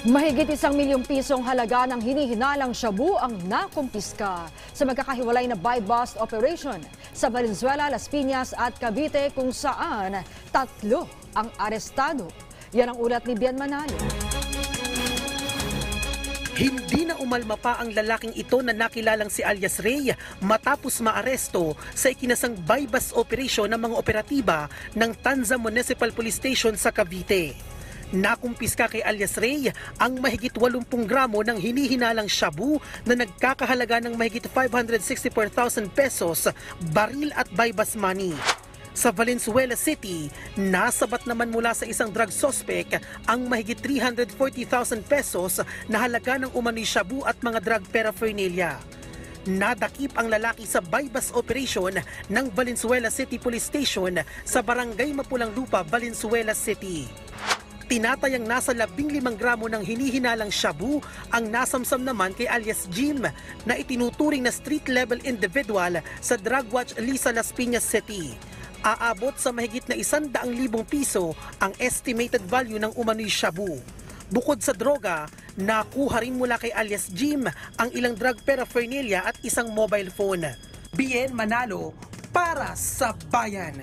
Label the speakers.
Speaker 1: Mahigit 1 milyong pisong halaga ng hinihinalang shabu ang nakumpiska sa magkakahiwalay na buy-bust operation sa Valenzuela, Las Piñas at Cavite kung saan 3 ang arestado. Yan ang ulat ni Bien Manalo.
Speaker 2: Hindi na umalma pa ang lalaking ito na nakilalang si alias Ray matapos maaresto sa ikinasang buy-bust operation ng mga operatiba ng Tanza Municipal Police Station sa Cavite. Nakumpiska kay alias Ray ang mahigit 80 gramo ng hinihinalang shabu na nagkakahalaga ng mahigit 564,000 pesos, baril at buy-bust money. Sa Valenzuela City, nasabat naman mula sa isang drug suspect ang mahigit 340,000 pesos na halaga ng umano'y shabu at mga drug paraphernalia. Nadakip ang lalaki sa buy-bust operation ng Valenzuela City Police Station sa Barangay Mapulang Lupa, Valenzuela City. Tinatayang nasa 15 gramo ng hinihinalang shabu ang nasamsam naman kay alias Jim na itinuturing na street-level individual sa Drug Watch Lisa Las Piñas City. Aabot sa mahigit na 100,000 piso ang estimated value ng umano'y shabu. Bukod sa droga, nakuha rin mula kay alias Jim ang ilang drug paraphernalia at isang mobile phone. Bien Manalo para sa Bayan.